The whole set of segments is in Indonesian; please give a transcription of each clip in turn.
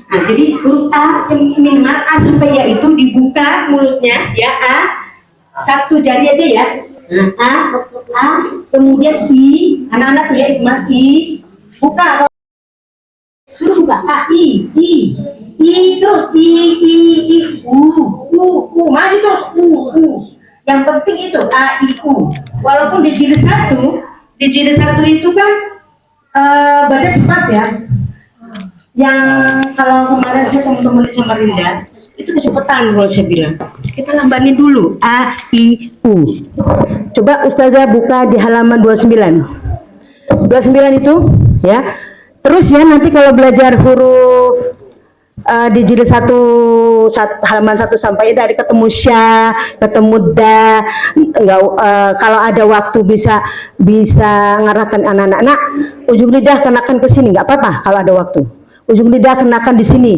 Nah, jadi huruf A yang minimal A sampai ya itu dibuka mulutnya ya A, satu jari aja ya. Nah, A, kemudian I, anak-anak tuh ya I, buka, suruh buka A, I terus I, U, maju terus U. Yang penting itu A, I, U. Walaupun di jilid satu itu kan baca cepat ya. Yang kalau kemarin saya teman-teman di Samarinda itu kecepatan kalau saya bilang. Kita lambanin dulu A, I, U. Coba Ustazah buka di halaman 29. 29 itu ya. Terus ya nanti kalau belajar huruf di jilid halaman 1 sampai dari ketemu sya, ketemu da, kalau ada waktu bisa ngarahkan anak-anak. Nah, ujung lidah kenakan ke sini, nggak apa-apa kalau ada waktu. Ujung lidah kenakan di sini,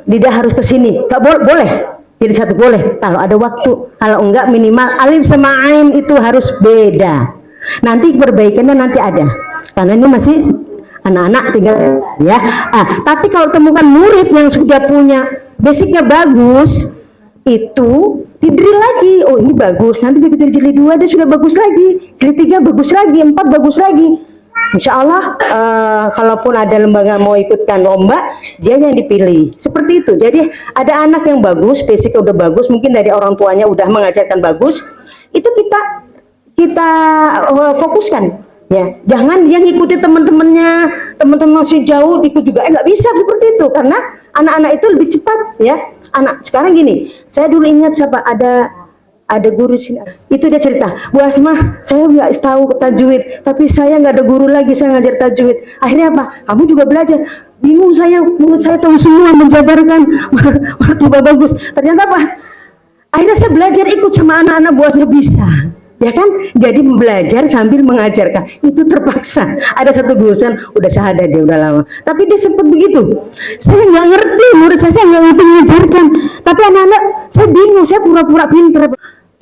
lidah harus ke sini. Nggak boleh. Jadi satu boleh kalau ada waktu. Kalau enggak minimal alif sama ain itu harus beda. Nanti perbaikannya nanti ada. Karena ini masih anak-anak tinggal ya. Tapi kalau temukan murid yang sudah punya basicnya bagus, itu didrill lagi. Oh ini bagus. Nanti begitu jilid 2 dia sudah bagus lagi. Jilid 3 bagus lagi, 4 bagus lagi. Insya Allah, kalaupun ada lembaga mau ikutkan lomba, dia yang dipilih. Seperti itu. Jadi ada anak yang bagus, basicnya udah bagus, mungkin dari orang tuanya udah mengajarkan bagus, itu kita fokuskan. Ya, jangan dia ngikuti teman-temannya, teman-teman masih jauh ikut juga, nggak bisa seperti itu karena anak-anak itu lebih cepat ya. Anak sekarang gini, saya dulu ingat siapa ada guru sini, itu dia cerita, Bu Asmah, saya nggak tahu tajwid, tapi saya nggak ada guru lagi, saya ngajar tajwid. Akhirnya apa? Kamu juga belajar. Bingung saya, mulut saya tahu semua menjabarkan martabak bagus. Ternyata apa? Akhirnya saya belajar ikut sama anak-anak Bu Asmah bisa. Ya kan, jadi belajar sambil mengajarkan itu terpaksa. Ada satu gurusan udah syahadah dia udah lama, tapi dia sempat begitu. Saya nggak ngerti, murid saya nggak ngerti mengajarkan, tapi anak-anak saya bingung, saya pura-pura pintar.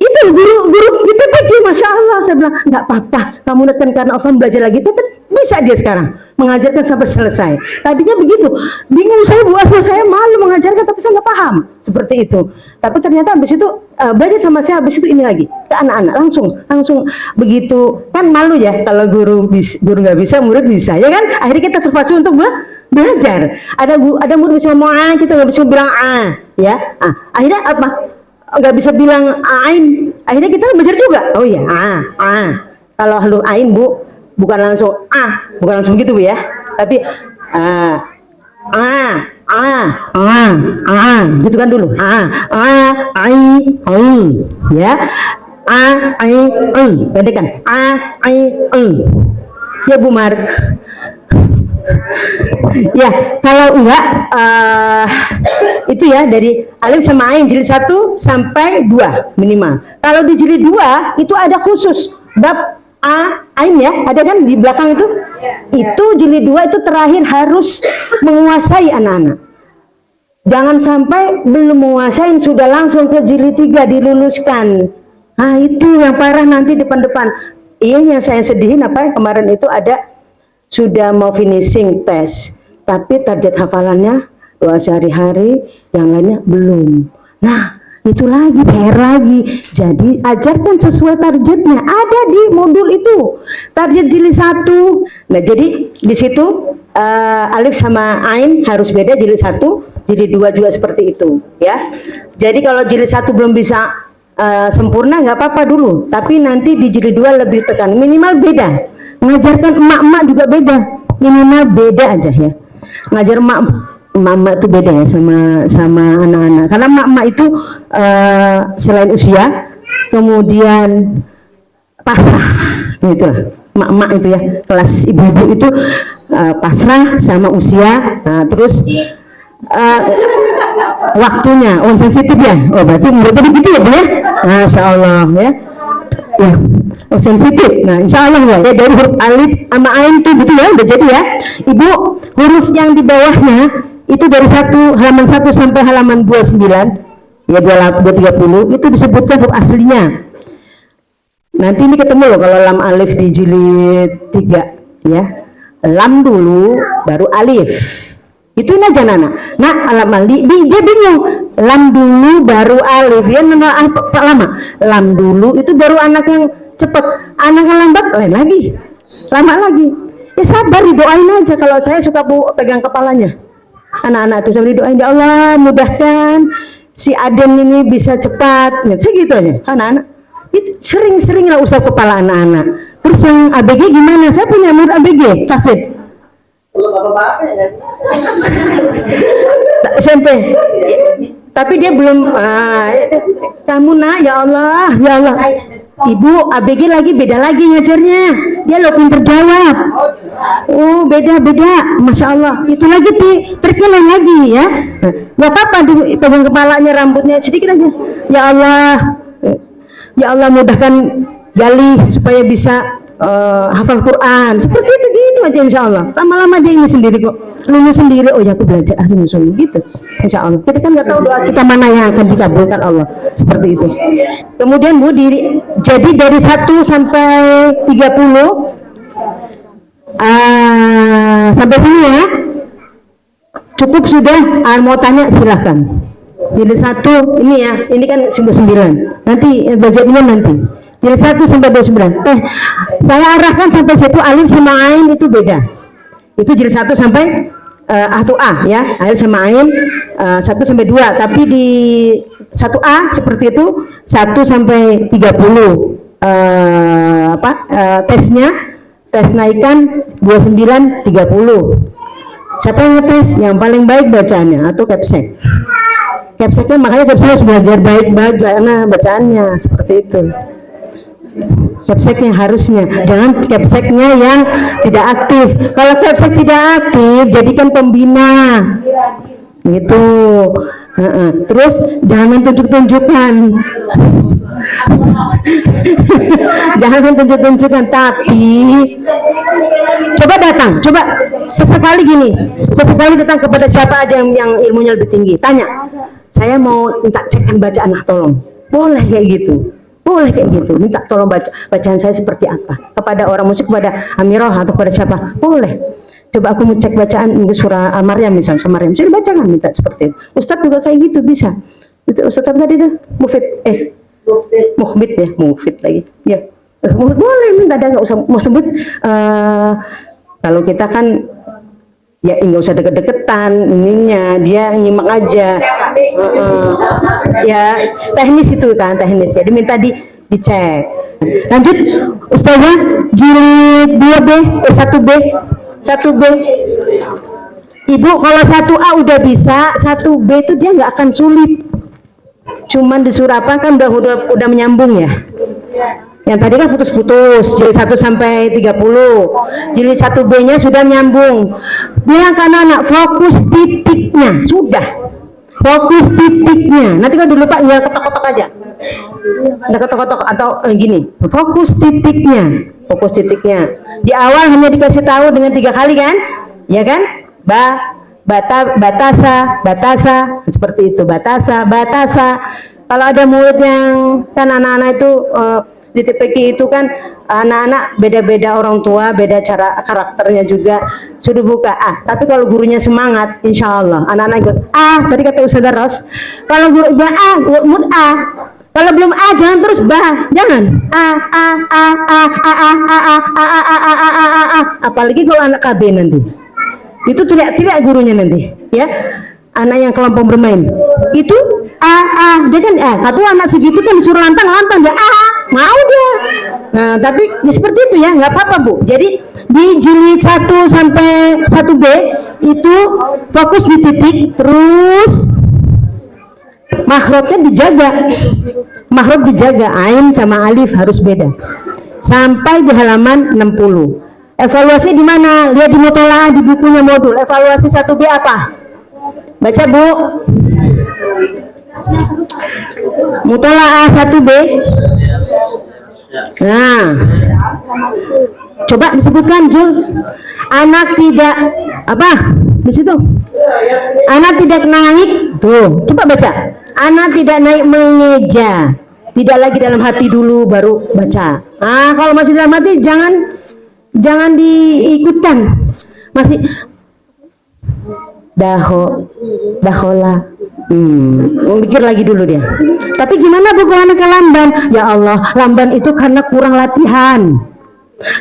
Itu guru kita lagi, masya Allah. Saya bilang nggak apa-apa, kamu datang karena Allah belajar lagi. Tetap bisa dia sekarang mengajarkan sampai selesai. Tadinya begitu, bingung saya, Bu Asma, saya malu mengajarkan tapi saya nggak paham seperti itu. Tapi ternyata habis itu belajar sama saya, habis itu ini lagi ke anak-anak langsung begitu kan, malu ya kalau guru nggak bisa, murid bisa ya kan. Akhirnya kita terpacu untuk belajar. Ada murid bisa ngomong A, kita nggak bisa bilang A ya. Akhirnya apa? Nggak bisa bilang ain, akhirnya kita belajar juga. Oh iya, kalau huruf ain Bu, bukan langsung bukan langsung gitu Bu ya, tapi gitu kan dulu. Ya, bedakan ya Bu Mar. Ya, kalau enggak itu ya dari alif sama ain jilid 1 sampai 2 minimal. Kalau di jilid 2 itu ada khusus bab ain ya, ada kan di belakang itu. Itu jilid 2 itu terakhir harus menguasai anak-anak. Jangan sampai belum menguasai sudah langsung ke jilid 3 diluluskan. Itu yang parah nanti depan-depan. Ini yang saya sedihin apa kemarin itu ada sudah mau finishing tes, tapi target hafalannya 2 sehari-hari, yang lainnya belum. Nah, itu lagi PR lagi. Jadi ajarkan sesuai targetnya. Ada di modul itu. Target jilid 1. Nah, jadi di situ alif sama ain harus beda jilid 1, jilid 2 juga seperti itu, ya. Jadi kalau jilid 1 belum bisa sempurna nggak apa-apa dulu, tapi nanti di jilid 2 lebih tekan, minimal beda. Mengajarkan emak-emak juga beda, minimal beda aja ya. Ngajar emak-emak itu beda ya sama anak-anak, karena emak-emak itu selain usia, kemudian pasrah, gitu lah. Emak-emak itu ya, kelas ibu-ibu itu pasrah sama usia, terus waktunya, sensitif ya. Berarti begitu ya Bu ya. Masya Allah ya. Sensitif. Nah, insya Allah ya dari huruf alif sama ain tuh gitu ya, udah jadi ya. Ibu, huruf yang di bawahnya itu dari halaman 1 sampai halaman 29 ya, 230 itu disebutkan huruf aslinya. Nanti ini ketemu loh kalau lam alif di jilid 3 ya. Lam dulu baru alif. Ituin aja anak. Nah, alam alif dia bingung. Lam dulu baru alif. Ya lama. Lam dulu itu baru anak yang cepat. Anak yang lambat lain lagi. Lama lagi. Ya sabar, didoain aja. Kalau saya suka pegang kepalanya. Anak-anak itu saya didoain, ya Allah mudahkan si Aden ini bisa cepat. Ya, saya gitu aja. Anak-anak itu sering-sering lah usah kepala anak-anak. Terus yang ABG gimana? Saya punya murid ABG, Kafid. Kalau bapak-bapak ya nggak bisa. SMP. Tapi dia belum. Kamu nak, ya Allah, ya Allah. Ibu ABG lagi beda lagi ngajarnya. Dia lo pinter jawab. Oh beda, masya Allah. Itu lagi triknya lain lagi ya. Nggak apa-apa, pegang kepalanya, rambutnya sedikit aja. Ya Allah mudahkan Gali supaya bisa hafal Quran. Seperti itu gitu aja insya Allah. Lama-lama dia ini sendiri kok. Lulus sendiri. Oh ya aku belajar sungguh gitu. Insya Allah. Kita kan nggak tahu doa kita mana yang akan dikabulkan Allah. Seperti itu. Kemudian Bu, jadi dari 1 sampai 30 sampai sini ya. Cukup sudah. Mau tanya silahkan. Jadi 1 ini ya. Ini kan 9. Nanti belajarnya nanti. Jadi 1 sampai 29. Saya arahkan sampai situ alif sama ain itu beda. Itu jadi 1 sampai atau A ya. Alif sama ain 1 sampai 2. Tapi di 1A seperti itu 1 sampai 30. Tes naikan 29 30. Siapa yang ngetes? Yang paling baik bacaannya atau capsek. Capseknya makanya capsek harus belajar baik-baik karena bacaannya seperti itu. Capseknya harusnya, jangan capseknya yang tidak aktif. Kalau capsek tidak aktif, jadikan pembina gitu. Terus jangan tunjuk-tunjukkan jangan tunjuk-tunjukkan, tapi coba sesekali datang kepada siapa aja yang ilmunya lebih tinggi, tanya, saya mau minta cekkan bacaan tolong, boleh kayak gitu. Boleh kayak gitu, minta tolong bacaan saya seperti apa kepada orang musik, kepada Amirah atau kepada siapa, boleh. Coba aku mau cek bacaan surah Al-Maryam misalnya, sama Maryam, saya dibacakan, minta seperti itu. Ustadz juga kayak gitu bisa. Ustadz apa tadi tuh? Mufid lagi. Ya, boleh minta, ada nggak usah mau sebut. Kalau kita kan ya nggak usah deket-deketan, ininya dia nyimak aja. Ya teknis itu kan, teknis ya, diminta dicek. Lanjut Ustazah, jilid 2B 1B. Ibu kalau 1A udah bisa, 1B itu dia nggak akan sulit. Cuman disuruh apa kan udah menyambung ya. Yang tadi kan putus-putus, jilid 1 sampai 30. Jilid 1B-nya sudah nyambung. Bilang ke anak-anak, fokus titiknya. Sudah. Fokus titiknya. Nanti kalau lupa tinggal ketok-ketok aja. Ada ketok-ketok atau gini. Fokus titiknya. Fokus titiknya. Di awal hanya dikasih tahu dengan 3 kali kan? Ya kan? Batasa. Seperti itu. Batasa. Kalau ada murid yang kan anak-anak itu di TPQ itu kan anak-anak beda-beda orang tua, beda cara karakternya juga, sudah buka tapi kalau gurunya semangat, insya Allah anak-anak ikut tadi kata Ustazah Ros, kalau guru mood kalau belum jangan terus jangan apalagi kalau anak KB nanti itu tidak gurunya nanti ya. Anak yang kelompok bermain itu dia kan tapi anak segitu kan disuruh lantang dia mau dia. Nah tapi ya seperti itu ya, nggak apa-apa Bu. Jadi di jilid 1 sampai 1B itu fokus di titik, terus makhrajnya dijaga, ain sama alif harus beda sampai di halaman 60. Evaluasi di mana? Lihat di mutolaah, di bukunya modul. Evaluasi 1B apa? Baca Bu. Mutolaah 1B. Nah, coba disebutkan Jul. Anak tidak apa? Di situ. Anak tidak naik. Tuh, coba baca. Anak tidak naik mengeja. Tidak lagi dalam hati dulu baru baca. Kalau masih dalam hati jangan diikutkan. Masih dahola. Mikir lagi dulu dia. Tapi gimana bu kalau anaknya lamban? Ya Allah, lamban itu karena kurang latihan.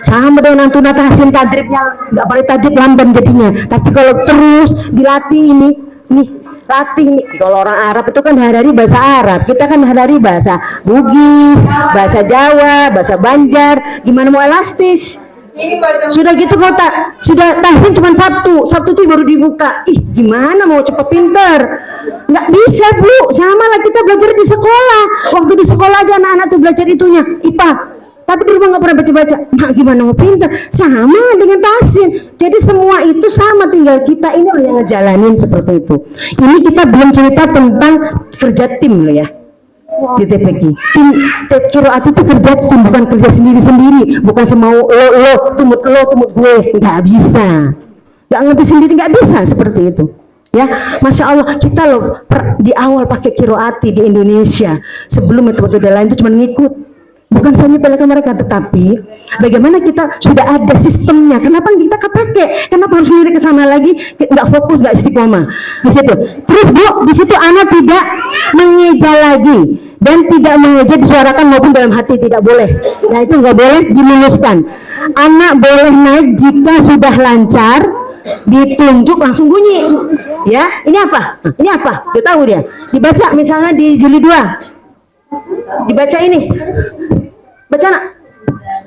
Sama dengan tuna tahsin tadribnya nggak boleh tadrib lamban jadinya. Tapi kalau terus dilatih nih latih nih. Kalau orang Arab itu kan hari-hari bahasa Arab, kita kan hari-hari bahasa Bugis, bahasa Jawa, bahasa Banjar. Gimana mau elastis? Sudah gitu kalau sudah tahsin cuma Sabtu itu baru dibuka. Gimana mau cepet pinter? Nggak bisa bu, sama lah kita belajar di sekolah. Waktu di sekolah aja anak-anak tuh belajar itunya IPA, tapi di rumah nggak pernah baca-baca. Gimana mau pinter? Sama dengan tahsin. Jadi semua itu sama, tinggal kita ini yang ngejalanin seperti itu. Ini kita belum cerita tentang kerja tim loh ya. Di TPQ tim kiroat itu kerja tim, bukan kerja sendiri-sendiri, bukan semau lo tumut gue, nggak bisa, nggak ngerti sendiri, nggak bisa seperti itu ya. Masya Allah, kita loh di awal pakai kiroati di Indonesia, sebelum metode lain itu cuma ngikut, bukan saya menyepelekan mereka, tetapi bagaimana kita sudah ada sistemnya, kenapa kita pakai, kenapa harus lirik ke sana lagi, nggak fokus, nggak istiqomah di situ. Terus bu, di situ anak tidak mengeja lagi, dan tidak mengeja disuarakan maupun dalam hati, tidak boleh. Nah itu nggak boleh, diminuskan. Anak boleh naik jika sudah lancar, ditunjuk langsung bunyi ya. Ini apa? Ini apa? Dia tahu dia. Dibaca misalnya di jilid 2, dibaca ini, baca nak,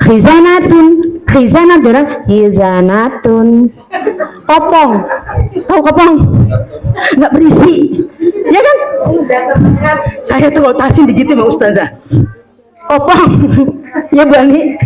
khizanatun kopong, tahu kopong? Nggak berisi ya kan? Saya tuh kalau tahsin begitu sama ustazah, kopong ya Bu Ani.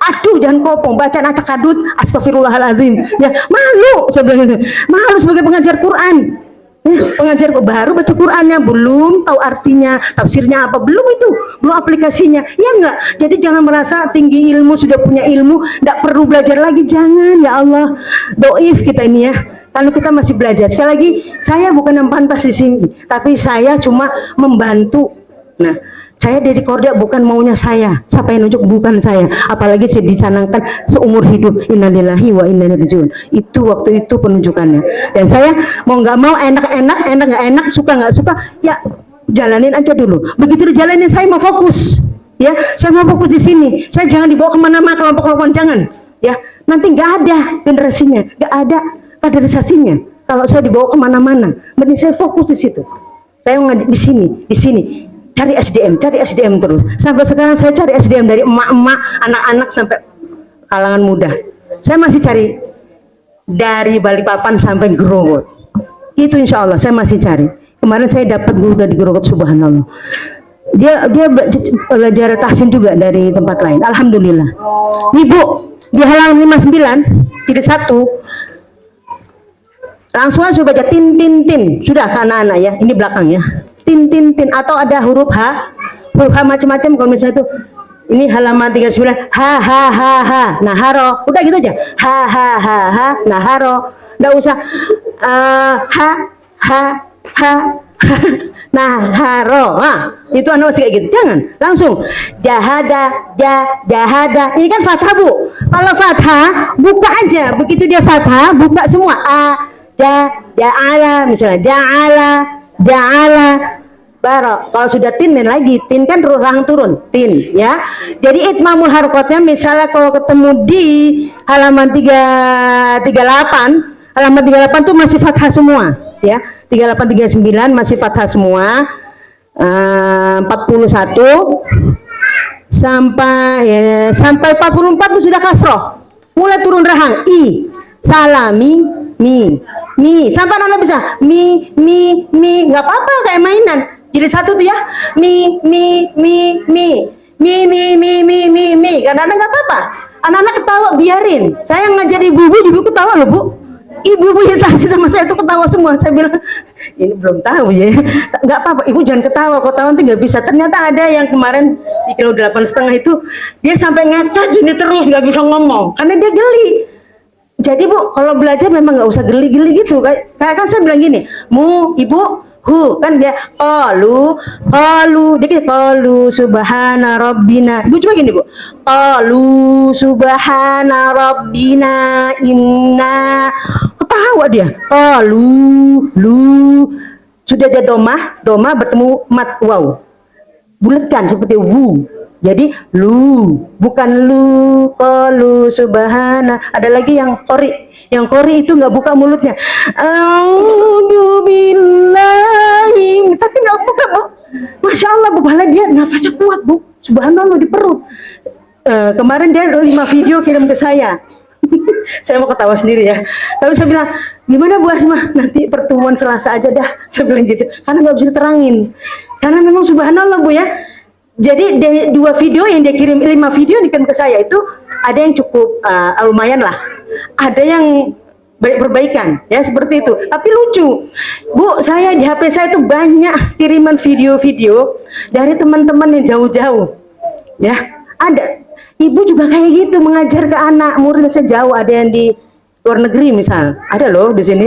Aduh jangan kopong, baca acak kadut, astagfirullahaladzim ya, malu sebenarnya, malu sebagai pengajar Quran. Pengajar kok baru baca Qurannya, belum tahu artinya, tafsirnya apa, belum itu, belum aplikasinya, ya enggak. Jadi jangan merasa tinggi ilmu, sudah punya ilmu, enggak perlu belajar lagi, jangan ya Allah. Doif kita ini ya, kalau kita masih belajar. Sekali lagi, saya bukan yang pantas di sini, tapi saya cuma membantu. Nah, saya dari Korda bukan maunya saya, siapa yang nunjuk bukan saya, apalagi saya dicanangkan seumur hidup, innalillahi wa inna ilaihi rajiun. Itu waktu itu penunjukannya, dan saya mau nggak mau, enak nggak enak, suka nggak suka, ya jalanin aja dulu. Begitu dijalanin, saya mau fokus, ya saya mau fokus di sini, saya jangan dibawa kemana-mana kelompok-kelompok, jangan, ya nanti nggak ada generasinya, nggak ada kaderisasinya. Kalau saya dibawa kemana-mana, mending saya fokus di situ. Saya ngaji di sini. Cari SDM terus. Sampai sekarang saya cari SDM dari emak-emak, anak-anak sampai kalangan muda. Saya masih cari dari Balikpapan sampai Growol. Itu insya Allah saya masih cari. Kemarin saya dapat guru dari Growol, subhanallah. Dia belajar tahsin juga dari tempat lain. Alhamdulillah. Ibu di halaman 59 tidak 1. Langsung aja baca tin. Sudah anak-anak ya. Ini belakangnya. Tin, atau ada huruf H macam-macam. Kalau misalnya itu ini halaman 39, ha naharo, udah gitu aja, ha naharo, nggak usah naharo. Itu anak masih kayak gitu, jangan langsung jahada. Ini kan fathah bu, kalau fathah buka aja, begitu dia fathah buka semua, ja'ala misalnya, ja'ala barok. Kalau sudah tin lagi, tin kan rang turun, tin ya. Jadi itmamul harokatnya misalnya kalau ketemu di halaman 38 tuh masih fathah semua ya. 38 39 masih fathah semua. 41 sampai 44 tuh sudah kasroh, mulai turun rahang, salami, mi sampai anak bisa mi nggak apa-apa, kayak mainan. Jadi 1 tuh ya, mi kadang-kadang nggak apa-apa, anak-anak ketawa, biarin. Saya ngajar ibu-ibu ketawa loh bu, ibu-ibu yang tadi sama saya itu ketawa semua. Saya bilang ini belum tahu ya, nggak apa-apa ibu, jangan ketawa, ketawa nanti nggak bisa. Ternyata ada yang kemarin di kilo 8,5 itu dia sampai ngakak gini terus, nggak bisa ngomong karena dia geli. Jadi bu, kalau belajar memang nggak usah geli-geli gitu. Kayak kan saya bilang gini, ibu, hu, kan dia qalu, dia gitu, qalu subhana rabbina. Ibu coba gini bu, qalu subhana rabbina inna. ketawa dia. Oh, lu. Sudah ada doma bertemu mat waw. Bulatkan seperti wu. Jadi lu, bukan lu, qalu subhana. Ada lagi yang qori. Yang qori itu nggak buka mulutnya. A'udzubillahi. Tapi nggak buka, Bu. Masya Allah, Bu. Malah dia nafasnya kuat, Bu. Subhanallah di perut. Kemarin dia 5 video kirim ke saya. Saya mau ketawa sendiri ya. Lalu saya bilang, gimana Bu Asma? Nanti pertemuan Selasa aja dah. Saya bilang gitu. Karena nggak bisa terangin. Karena memang subhanallah Bu ya. Jadi 2 video yang dia kirim, 5 video yang dikirim ke saya itu ada yang cukup lumayan lah. Ada yang perbaikan ya seperti itu. Tapi lucu. Bu, saya di HP saya itu banyak kiriman video-video dari teman-teman yang jauh-jauh. Ya, ada. Ibu juga kayak gitu mengajar ke anak murid sejauh, ada yang di luar negeri misal, ada loh di sini,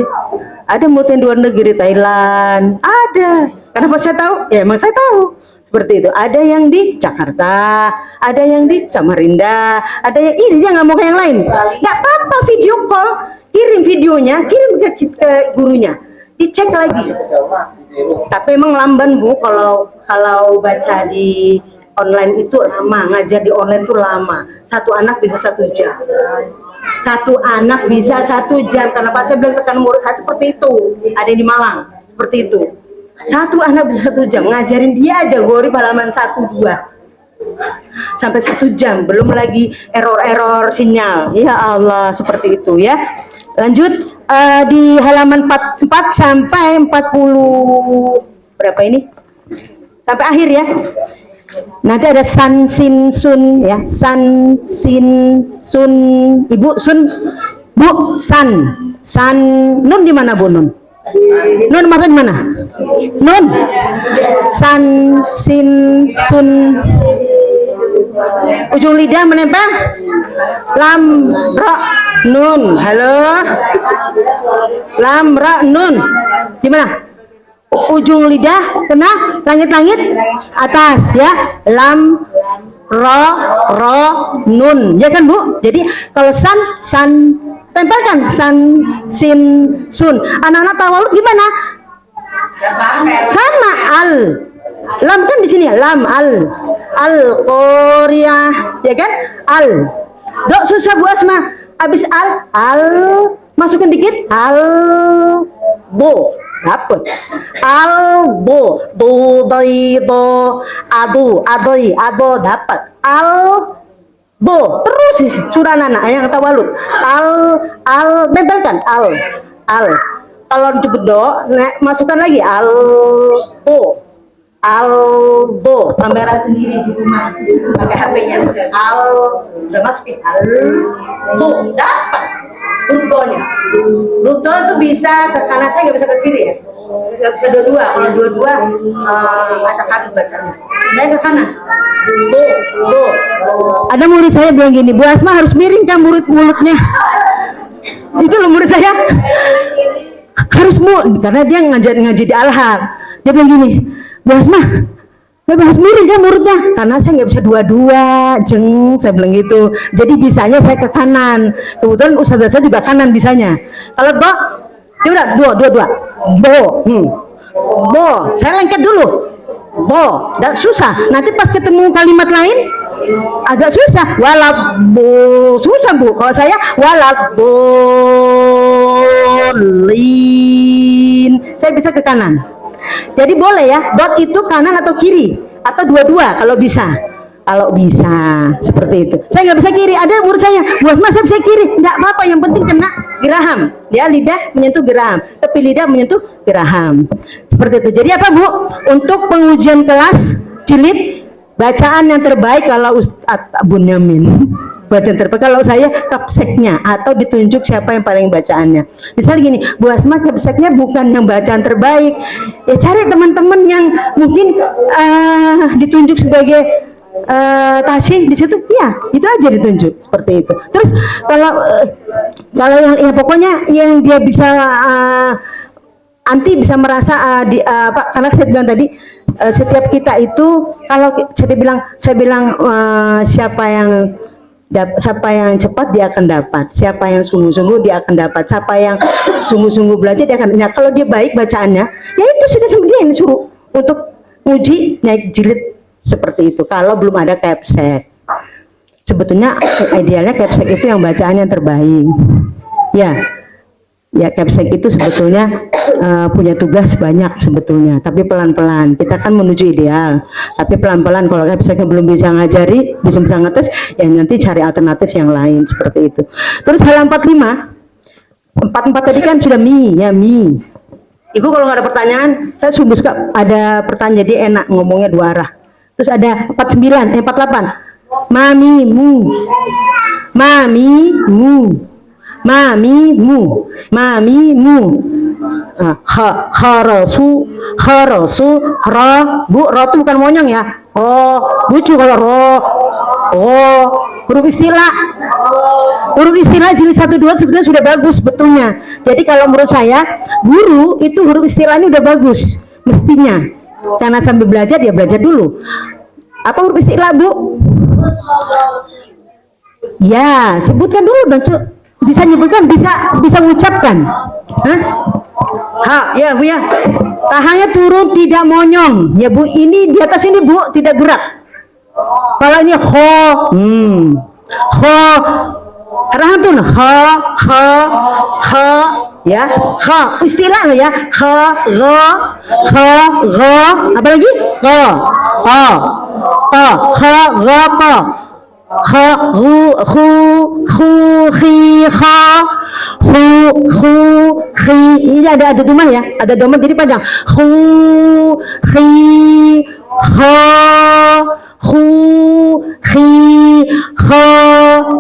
ada murid yang di luar negeri Thailand, ada. Kenapa saya tahu? Ya emang saya tahu seperti itu. Ada yang di Jakarta, ada yang di Samarinda, ada yang ini dia nggak mau ke yang lain. Nggak apa-apa, video call, kirim videonya, kirim ke gurunya, dicek lagi. Tapi emang lamban Bu kalau baca di online itu lama, ngajar di online itu lama. Satu anak bisa 1 jam. Satu anak bisa 1 jam. Karena Pak saya bilang tekan murid saya seperti itu. Ada yang di Malang seperti itu. Satu anak bisa 1 jam. Ngajarin dia aja gori halaman 1-2 sampai 1 jam. Belum lagi error sinyal. Ya Allah, seperti itu ya. Lanjut di halaman 44 sampai 40 berapa ini? Sampai akhir ya. Nanti ada san sin sun ya, san sin sun. Ibu sun, Bu san nun di mana Bu nun? Nun maksud mana? Nun san sin sun. Ujung lidah menempel lam ra nun. Halo, lam ra nun di mana? Ujung lidah kena langit-langit atas ya, lam ro nun ya kan Bu. Jadi kalau san tempelkan san sin sun. Anak-anak tawalud gimana? Sama al lam kan di sini ya, lam al Korea ya kan, al dok susah Bu Asma. Habis al masukin dikit al bo dapat albo do ado dapat albo terus surah anak yang tawalut al tempelkan al kalau disebut do masukkan lagi albo kamera sendiri di rumah pakai HP-nya udah masukin albo dapat Rutonya. Ruto itu bisa ke kanan, saya nggak bisa ke kiri ya. Nggak bisa dua-dua. Kalau dua-dua acak-acak bacanya. Saya ke kanan. Bo. Ada murid saya bilang gini, Bu Asma harus miring kan mulutnya. Itu loh murid saya. Harus karena dia ngaji di Al-Haq. Dia bilang gini, Bu Asma harus miring kan mulutnya, karena saya nggak bisa dua-dua, saya bilang gitu. Jadi bisanya saya ke kanan. Kebetulan ustazah saya juga kanan bisanya. Kalau do, dia udah dua. Bo, saya lengket dulu. Bo, nggak susah. Nanti pas ketemu kalimat lain agak susah. Walad bo, susah Bu. Kalau saya walad dolin, saya bisa ke kanan. Jadi boleh ya, dot itu kanan atau kiri atau dua-dua kalau bisa. Kalau bisa seperti itu. Saya nggak bisa kiri. Ada murid saya, Bu Asma saya bisa kiri. Nggak apa-apa, yang penting kena geraham. Ya, lidah menyentuh geraham, tepi lidah menyentuh geraham. Seperti itu. Jadi apa Bu? Untuk pengujian kelas jilid bacaan yang terbaik kalau Ustadz Bunyamin. Bacaan terbaik kalau saya kapseknya atau ditunjuk siapa yang paling bacaannya. Misalnya gini, Bu Asma kapseknya bukan yang bacaan terbaik, ya cari teman-teman yang mungkin ditunjuk sebagai tasyih di situ, ya itu aja ditunjuk seperti itu. Terus kalau yang ya pokoknya yang dia bisa anti bisa merasa karena saya bilang tadi setiap kita itu kalau saya bilang siapa yang Siapa yang cepat dia akan dapat, siapa yang sungguh-sungguh dia akan dapat, siapa yang sungguh-sungguh belajar dia akan. Nah, kalau dia baik bacaannya, ya itu sudah sebenarnya suruh untuk uji naik jilid seperti itu. Kalau belum ada capsek, sebetulnya idealnya capsek itu yang bacaan yang terbaik. Ya capsek itu sebetulnya punya tugas banyak sebetulnya, tapi pelan-pelan kita kan menuju ideal, tapi pelan-pelan. Kalau capseknya belum bisa ngajari, belum bisa ngetes, ya nanti cari alternatif yang lain seperti itu. Terus halaman 45 tadi kan sudah mi. Ibu kalau nggak ada pertanyaan, saya sungguh suka ada pertanyaan, jadi enak ngomongnya dua arah. Terus ada 48 mamimu harasu bu, ro itu bukan monyong ya, lucu kalau ro. Huruf istilah jilid 1, 2 sebetulnya sudah bagus sebetulnya. Jadi kalau menurut saya guru itu huruf istilahnya udah bagus mestinya, karena sambil belajar dia belajar dulu. Apa huruf istilah Bu? Ya, sebutkan dulu dong, bisa nyebutkan, bisa ucapkan. Ya Bu ya. Tahanya turun tidak monyong. Ya Bu, ini di atas ini Bu tidak gerak. Kalau ini rahan tuh ya, istilah ya, apa lagi? Ini ada domah ya, ada domah jadi panjang.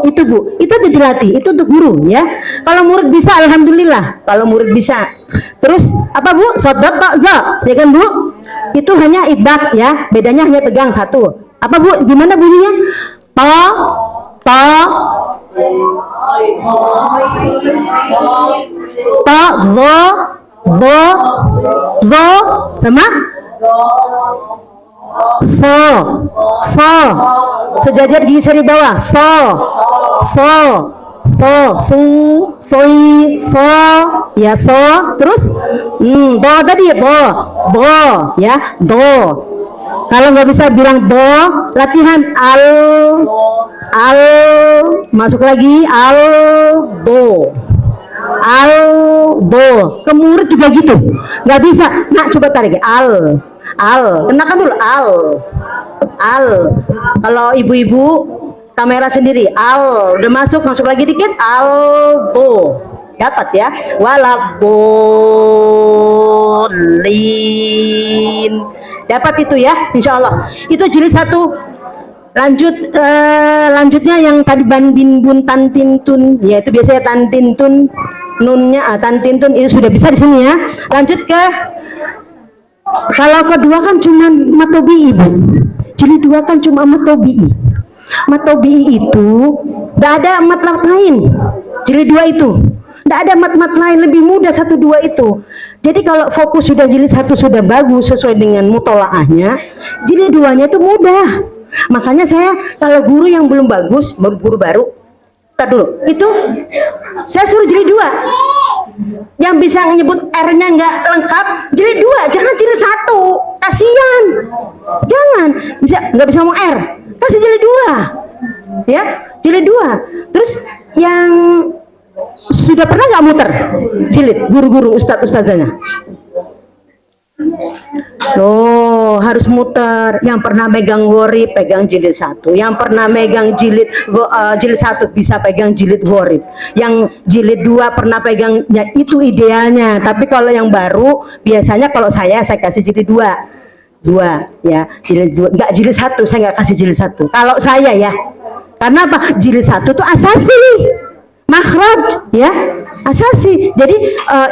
Itu Bu, itu dilatih, itu untuk guru ya. Kalau murid bisa, alhamdulillah. Kalau murid bisa. Terus apa Bu? Sodot tak za, ya kan Bu? Itu hanya idbak ya, bedanya hanya tegang satu. Apa Bu? Gimana bunyinya? Zo sama sejajar gigi seri bawah, ya terus do tadi do ya, do. Kalau nggak bisa bilang do, latihan al masuk lagi do. Ke murid juga gitu, nggak bisa. Nak coba tarik al, kenakan dulu al. Kalau ibu-ibu kamera sendiri, udah masuk lagi dikit, do. Dapat ya, walabolin. Dapat itu ya, insya Allah. Itu jilid 1. Lanjutnya yang tadi ban bin bun tan tin tun, yaitu biasanya tan tin tun, nunnya tan tin tun itu sudah bisa di sini ya. Lanjut ke, kalau kedua kan cuma matobi Ibu. Jilid 2 kan cuma matobi. Matobi itu tidak ada mat lain. Jilid 2 itu tidak ada mat lain, lebih mudah 1, 2 itu. Jadi kalau fokus sudah jilid 1 sudah bagus sesuai dengan mutolaahnya, jilid 2-nya itu mudah. Makanya saya kalau guru yang belum bagus, guru baru, dulu itu saya suruh jilid 2. Yang bisa menyebut R-nya nggak lengkap, jilid 2, jangan jilid 1. Kasihan. Jangan, nggak bisa ngomong R, kasih jilid 2. Ya, jilid 2. Terus yang sudah pernah nggak muter jilid, guru-guru ustadzanya? Harus muter. Yang pernah megang Ghorib pegang jilid 1, yang pernah megang jilid 1 bisa pegang jilid Ghorib, yang jilid 2 pernah pegang, ya itu idealnya. Tapi kalau yang baru biasanya kalau saya kasih jilid 2 ya, jilid 2, enggak jilid 1, saya nggak kasih jilid 1 kalau saya ya. Karena apa? Jilid 1 itu asasi, makhraj ya, asasi. Jadi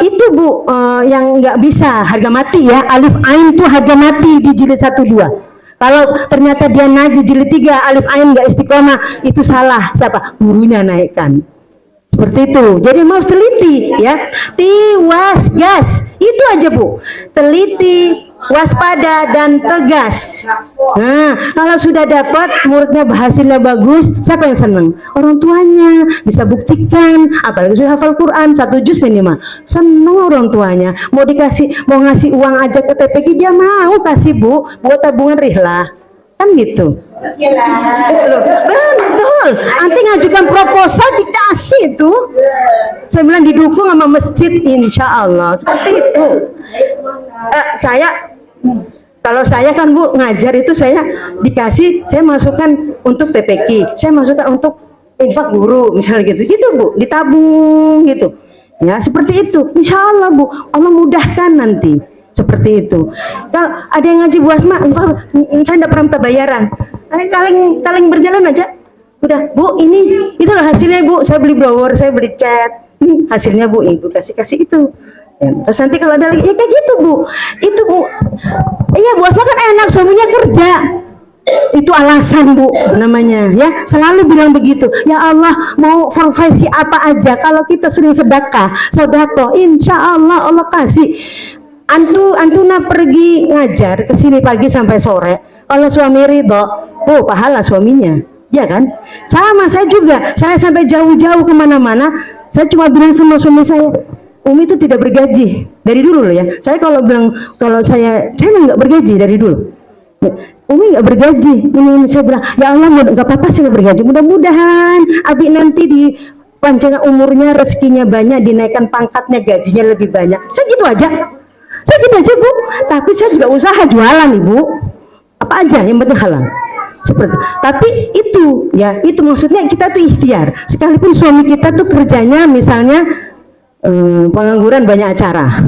itu Bu, yang nggak bisa harga mati ya, alif ain tuh harga mati di jilid 1, 2. Kalau ternyata dia naik di jilid 3 alif ain nggak istiqomah, itu salah. Siapa? Gurunya naikkan. Seperti itu. Jadi mau teliti ya, tiwas gas itu aja Bu, teliti waspada dan tegas. Nah, kalau sudah dapat muridnya hasilnya bagus, siapa yang senang? Orang tuanya. Bisa buktikan, apalagi sudah hafal Quran 1 juz minimal. Senang orang tuanya. Mau ngasih uang aja ke TPQ, dia mau kasih, Bu, buat tabungan rihlah. Kan gitu. Betul. Nanti ngajukan proposal dikasih tuh. Saya bilang didukung sama masjid, insya Allah. Seperti itu. Kalau saya kan, Bu, ngajar itu saya dikasih, saya masukkan untuk TPQ, saya masukkan untuk infak guru, misalnya gitu, Bu, ditabung gitu. Ya, seperti itu. Insya Allah, Bu, Allah mudahkan nanti. Seperti itu. Kalau ada yang ngaji Bu Asma, saya tidak pernah minta bayaran. Kaleng berjalan aja. Udah, Bu, ini itulah hasilnya, Bu. Saya beli blower, saya beli cat. Ini hasilnya, Bu, Ibu kasih itu. Ya, terus nanti kalau ada lagi, ya kayak gitu, Bu. Itu, Bu. Iya, Bu Asma kan enak, suaminya kerja. Itu alasan, Bu, namanya, ya. Selalu bilang begitu. Ya Allah, mau profesi apa aja, kalau kita sering sedekah, insya Allah Allah kasih. Antuna pergi ngajar ke sini pagi sampai sore. Kalau suami ridho, oh pahala suaminya, ya kan? Sama saya juga. Saya sampai jauh-jauh kemana-mana. Saya cuma bilang sama suami saya, Umi itu tidak bergaji dari dulu loh ya. Saya kalau bilang saya nggak bergaji dari dulu. Ya, Umi nggak bergaji. Ini saya bilang, ya Allah nggak apa-apa saya nggak bergaji. Mudah-mudahan Abi nanti di panjang umurnya, rezekinya banyak, dinaikkan pangkatnya, gajinya lebih banyak. Saya gitu aja. Saya gitu aja, Bu. Tapi saya juga usaha jualan, Ibu. Apa aja yang penting halal. Seperti. Tapi itu, ya, itu maksudnya kita tuh ikhtiar. Sekalipun suami kita tuh kerjanya misalnya pengangguran banyak acara.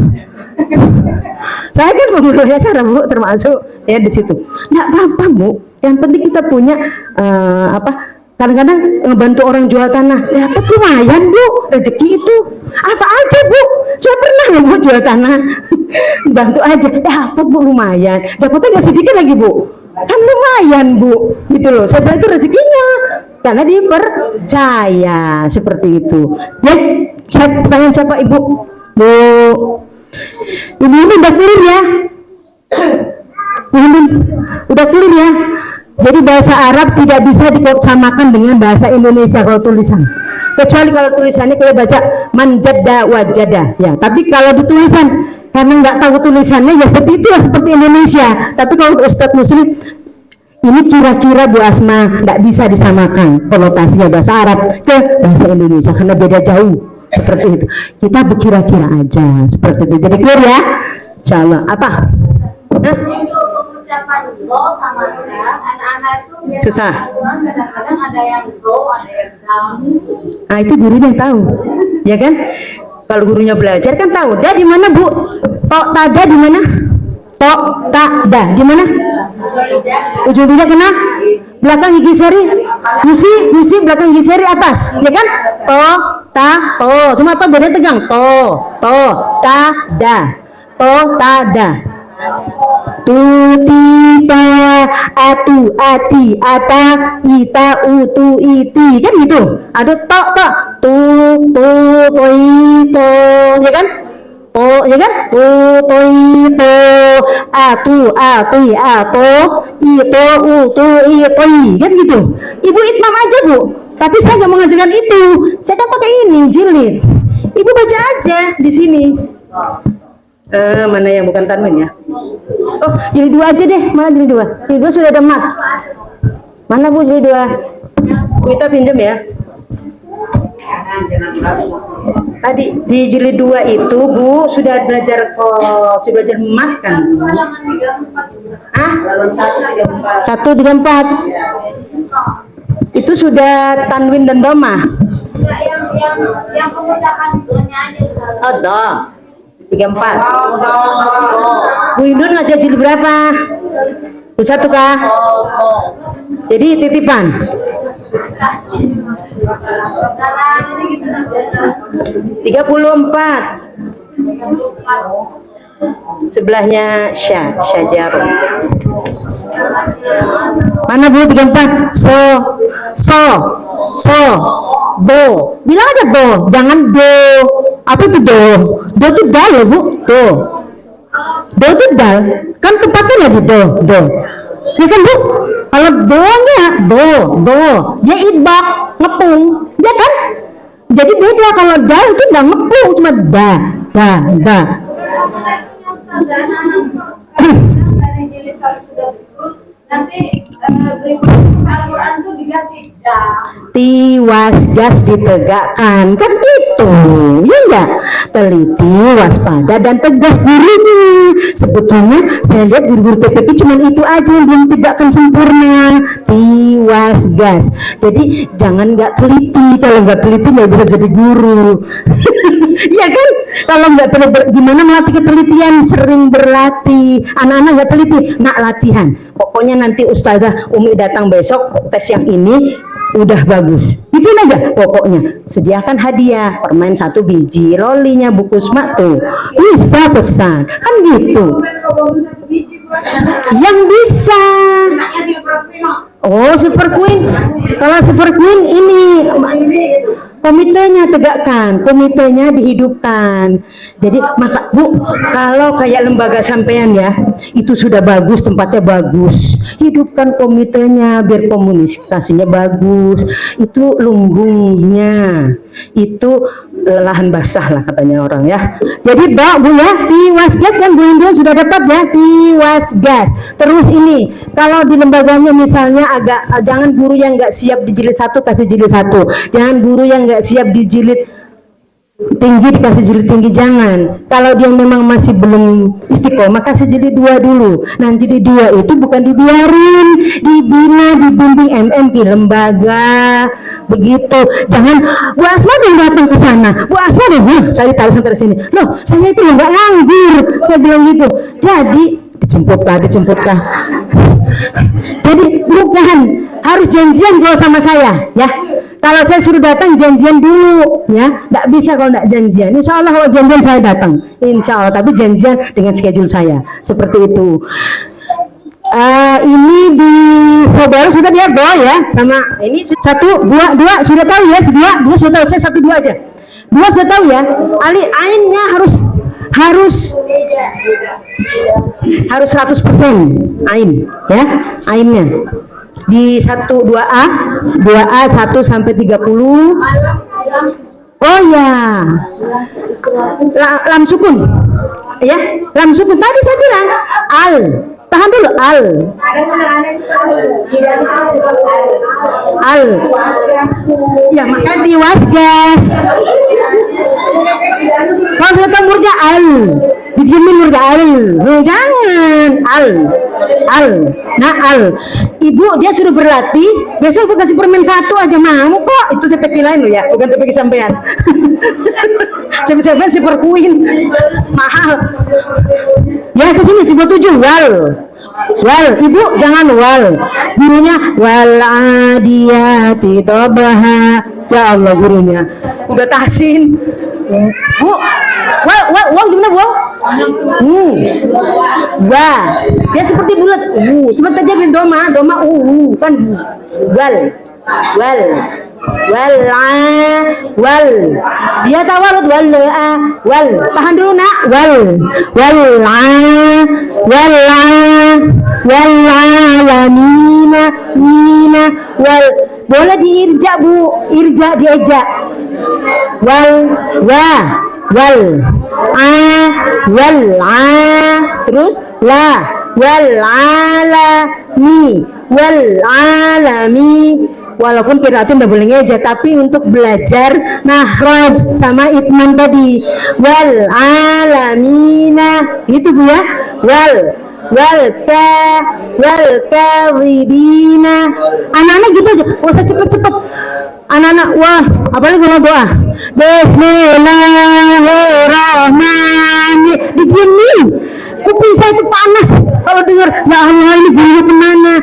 Saya kan pengangguran banyak acara, Bu, termasuk ya di situ. Nggak apa-apa, Bu. Yang penting kita punya kadang-kadang ngebantu orang jual tanah, dapat lumayan, Bu, rezeki itu. Apa aja, Bu, saya pernah nggak, Bu, jual tanah, bantu aja, dapat, Bu, lumayan, dapatnya nggak sedikit lagi, Bu, kan lumayan, Bu, gitu loh. Saya bilang itu rezekinya, karena dipercaya, seperti itu. Ya, pertanyaan siapa, Ibu? Bu, ini udah clear ya? Ini udah clear ya? Jadi bahasa Arab tidak bisa disamakan dengan bahasa Indonesia kalau tulisan. Kecuali kalau tulisannya kita baca manjada wajada, ya. Tapi kalau di tulisan, karena nggak tahu tulisannya, ya seperti itulah seperti Indonesia. Tapi kalau Ustadz Muslim, ini kira-kira Bu Asma nggak bisa disamakan konotasinya bahasa Arab ke bahasa Indonesia karena beda jauh. Seperti itu. Kita berkira-kira aja seperti itu. Jadi clear ya? Insya Allah. Apa? Ucapan do sama da, anak-anak itu biasa Susah. Kadang-kadang ada yang do, ada yang down. Nah, itu gurunya yang tahu, ya kan? Kalau gurunya belajar kan tahu. Da di mana, Bu? Tok tada di mana? Tok tada di mana? Ujung lidah kena belakang gigi seri. Gusi belakang gigi seri atas, ya kan? To ta to. Cuma to bedanya tegang. To ta da. To tada. Tutita atu ati ata ita utu iti, kan gitu. Ada tok tu toi to, ya kan? To, ya kan? Tu toi to, atu ati ato, ito utu itoi, kan gitu. Ibu itmam aja, Bu. Tapi saya nggak mengajarkan itu. Saya kan pakai ini jilid. Ibu baca aja di sini. Mana yang bukan tanwin ya? Oh, jilid 2 aja deh. Mana jilid 2? Jilid 2 sudah ada mat. Mana, Bu, jilid 2? Kita pinjam ya. Tadi di jilid 2 itu, Bu, sudah belajar mat kan? Halaman 34. Ah? Halaman 134. 134. Itu sudah tanwin dan dhamma. Enggak, yang pengucapan doanya aja salah. Oh, dah. 34. Bu Indun ngajar jilid berapa? Jilid 1 kah? Jadi titipan. Salah, jadi gitu. 34. Sebelahnya syajarun. Mana, Bu, 34? So, do. Bilang aja do, jangan do. Apa itu do? Do itu da loh, Bu. Do. Do itu dal, kan tempatnya lagi do. Ya kan Bu? Kalau do-nya do, dia idbak, ngepung, ya kan? Jadi beda kalau dal itu nggak ngepung, cuma da. Dari jilid 1 sudah betul, nanti berikutnya Al-Quran itu diganti Tiwas gas ditegakkan, kan itu ya enggak, teliti, waspada, dan tegas gurunya. Sebetulnya saya lihat guru-guru PPP cuma itu aja yang belum tegakkan sempurna, tiwas gas. Jadi jangan nggak teliti, kalau nggak teliti nggak bisa jadi guru. Iya kan, kalau nggak gimana melatih ketelitian, sering berlatih. Anak-anak nggak teliti, nak latihan. Pokoknya nanti Ustazah Umi datang besok tes yang ini udah bagus, itu aja pokoknya. Sediakan hadiah, permen 1 biji, lolinya buku Sma tuh bisa pesan, kan gitu. Yang bisa. Oh, Super Queen. Kalau Super Queen ini komitenya tegakkan, komitenya dihidupkan. Jadi maka Bu, kalau kayak lembaga sampean ya, itu sudah bagus, tempatnya bagus. Hidupkan komitenya biar komunikasinya bagus. Itu lumbungnya, itu lahan basah lah katanya orang ya. Jadi Bu ya, tiwas gas kan Bu Indian sudah dapat ya, tiwas gas. Terus ini, kalau di lembaganya misalnya agak, jangan guru yang nggak siap di jilid 1 kasih jilid 1, jangan guru yang nggak siap di jilid tinggi dikasih jilid tinggi, jangan. Kalau dia memang masih belum istiqomah kasih jilid 2 dulu. Nah jilid 2 itu bukan dibiarin, dibina, dibimbing MMP lembaga begitu. Jangan Bu Asma yang datang ke sana, Bu Asma deh cari tahu sampai sini. Loh saya itu nggak nganggur, saya bilang gitu. Jadi dijemput kah. Jadi bukan harus janjian kalau sama saya ya. Kalau saya suruh datang janjian dulu ya, nggak bisa kalau nggak janjian. Insya Allah kalau janjian saya datang, insya Allah. Tapi janjian dengan schedule saya seperti itu. Ini di saudara sudah lihat doa ya, sama ini 1, 2 sudah tahu ya, 2 sudah tahu. Saya 1, 2 aja. 2 sudah tahu ya. Ainnya harus 100% ain ya, ainnya di 1 2A 1 sampai 30. Oh ya, lam sukun ya, lam sukun tadi saya bilang al, tahan dulu, al ya, maka tiwas gas. Kalau kita murja al, dijamin murja al, jangan al. Nah al, ibu dia suruh berlatih, besok ibu kasih permen 1 aja mau kok. Itu TPK lain loh ya, bukan TPK sampean. Sampean Super Queen mahal. Ya ke sini 37 wal, ibu jangan wal, gurunya wal adiyati tabaha. Ya Allah gurunya udah tahsin. Bu, wal gimana Bu? Wah, dia seperti bulat. Sebentar aja doma kan wal. Dia tawarut wal. Tahan dulu nak. Wal alamina wal. Boleh diirja Bu, irja diejak. Terus wal alami. Walaupun kiraatun udah boleh ngejak, tapi untuk belajar makhraj sama itman tadi wal alamina itu Bu ya. Wal kawibina. Anak-anak gitu aja, usah cepet-cepet. Anak-anak, wah, apalagi kalau doa Bismillahirrahmanirrahim, diginin. Kuping saya itu panas kalau dengar ya Allah ini gurunya kemana.